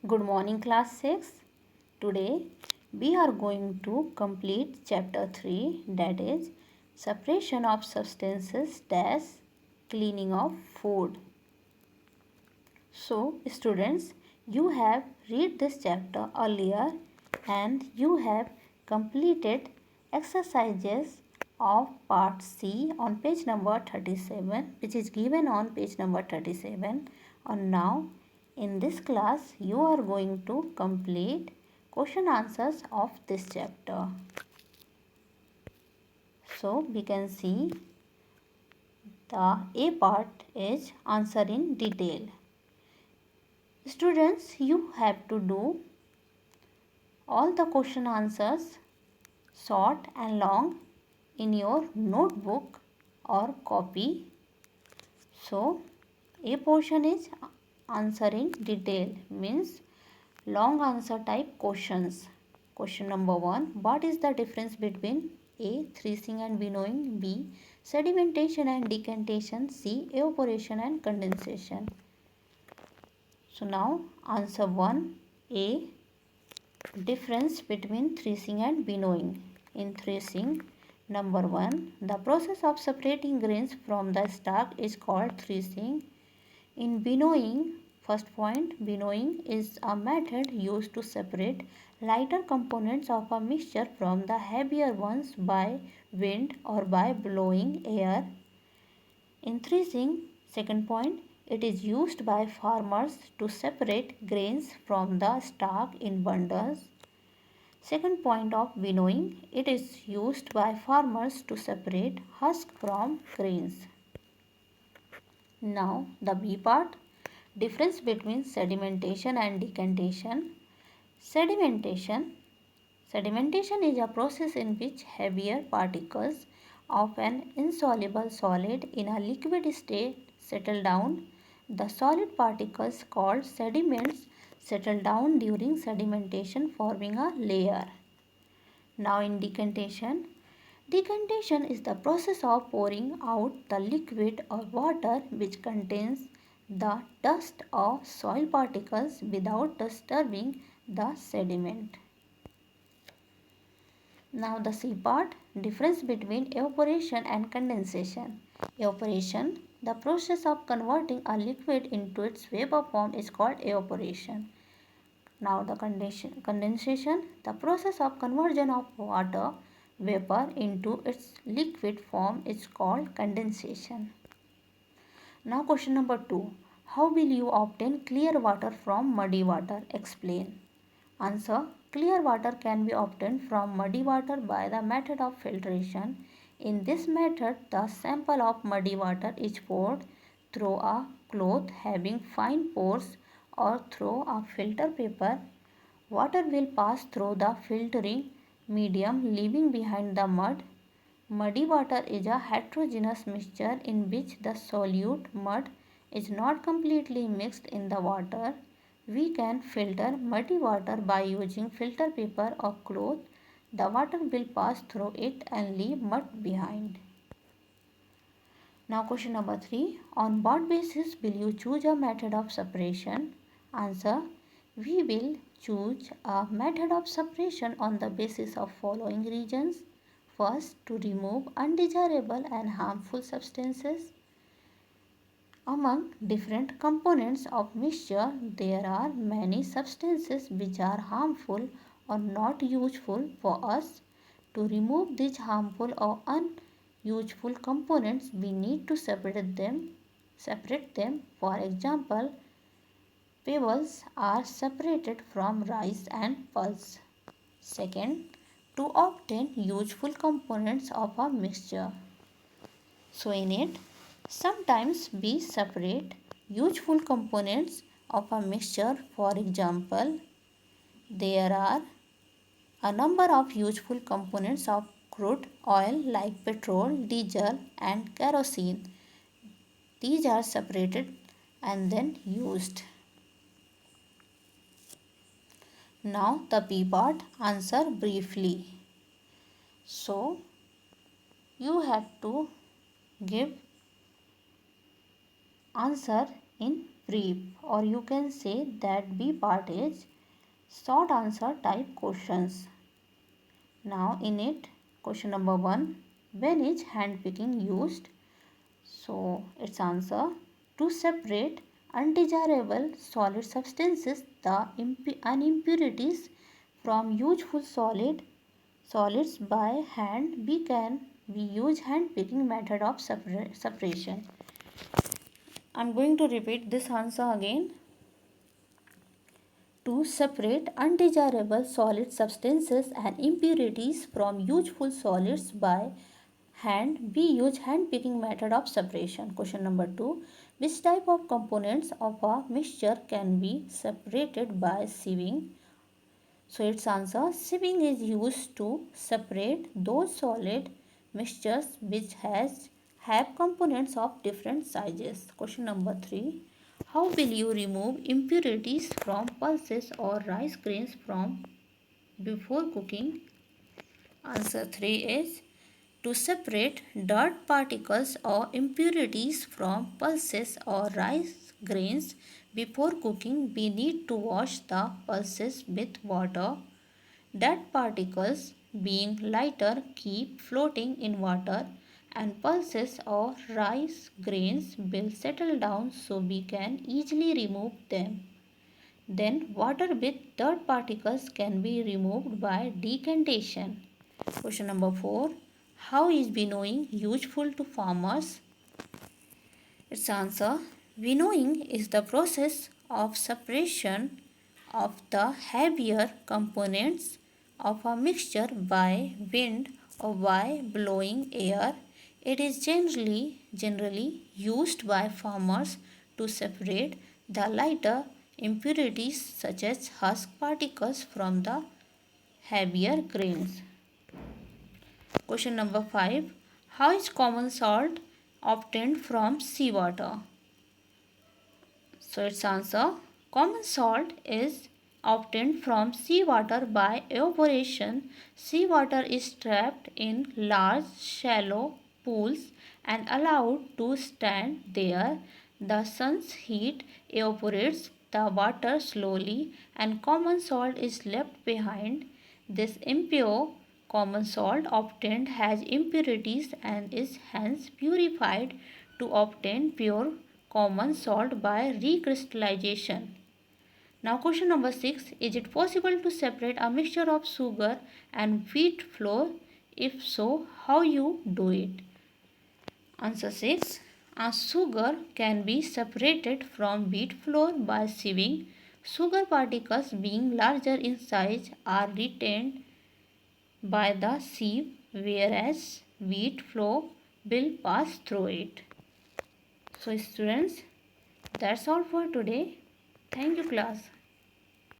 Good morning, class 6. Today we are going to complete chapter 3, that is separation of substances dash cleaning of food. So students, you have read this chapter earlier and you have completed exercises of part C on page number 37, which is given on page number 37. And now in this class you are going to complete question answers of this chapter. So we can see the A part is answer in detail. Students, you have to do all the question answers short and long in your notebook or copy. So, A portion is answer in detail, means long answer type questions. Question number 1. What is the difference between A. Threshing and winnowing, B. Sedimentation and decantation, C. Evaporation and condensation. So now answer 1. A. Difference between threshing and winnowing. In threshing, number 1, the process of separating grains from the stalk is called threshing. In winnowing, first point, winnowing is a method used to separate lighter components of a mixture from the heavier ones by wind or by blowing air. In threshing, second point, it is used by farmers to separate grains from the stalk in bundles. Second point of winnowing, it is used by farmers to separate husk from grains. Now the B part, difference between sedimentation and decantation. Sedimentation is a process in which heavier particles of an insoluble solid in a liquid state settle down. The solid particles called sediments settle down during sedimentation, forming a layer. Now in decantation is the process of pouring out the liquid or water which contains the dust or soil particles without disturbing the sediment. Now the C part, difference between evaporation and condensation. Evaporation, the process of converting a liquid into its vapor form, is called evaporation. Now the condensation, the process of conversion of water vapor into its liquid form is called condensation. Now question number 2. How will you obtain clear water from muddy water? Explain. Answer. Clear water can be obtained from muddy water by the method of filtration. In this method, the sample of muddy water is poured through a cloth having fine pores or through a filter paper. Water will pass through the filtering medium, leaving behind the mud. Muddy water is a heterogeneous mixture in which the solute mud is not completely mixed in the water. We can filter muddy water by using filter paper or cloth. The water will pass through it and leave mud behind. Now question number 3. On what basis will you choose a method of separation? Answer. We will choose a method of separation on the basis of following reasons. First, to remove undesirable and harmful substances. Among different components of mixture, there are many substances which are harmful or not useful for us. To remove these harmful or unuseful components, we need to separate them. For example, pebbles are separated from rice and pulse. Second, to obtain useful components of a mixture. So in it, sometimes we separate useful components of a mixture. For example, there are a number of useful components of crude oil like petrol, diesel and kerosene. These are separated and then used. Now the B part, answer briefly. So you have to give answer in brief, or you can say that B part is short answer type questions. Now in it, question number 1, when is hand picking used? So its answer, to separate undesirable solid substances, the unimpurities from useful solids by hand. We use hand picking method of separation. I am going to repeat this answer again. To separate undesirable solid substances and impurities from useful solids by hand, we use hand picking method of separation. Question number 2, which type of components of a mixture can be separated by sieving? So its answer, sieving is used to separate those solid mixtures which have components of different sizes. Question number 3, how will you remove impurities from pulses or rice grains from before cooking? Answer 3 is, to separate dirt particles or impurities from pulses or rice grains before cooking, we need to wash the pulses with water. Dirt particles, being lighter, keep floating in water, and pulses or rice grains will settle down so we can easily remove them. Then water with dirt particles can be removed by decantation. Question number 4. How is winnowing useful to farmers? Its answer, winnowing is the process of separation of the heavier components of a mixture by wind or by blowing air. It is generally used by farmers to separate the lighter impurities such as husk particles from the heavier grains. Question number 5. How is common salt obtained from seawater? So its answer, common salt is obtained from seawater by evaporation. Seawater is trapped in large shallow pools and allowed to stand there. The sun's heat evaporates the water slowly and common salt is left behind. This impure common salt obtained has impurities and is hence purified to obtain pure common salt by recrystallization. Now question number 6. Is it possible to separate a mixture of sugar and wheat flour? If so, how you do it? Answer 6. A sugar can be separated from wheat flour by sieving. Sugar particles, being larger in size, are retained by the sieve, whereas wheat flour will pass through it. So students, that's all for today. Thank you class.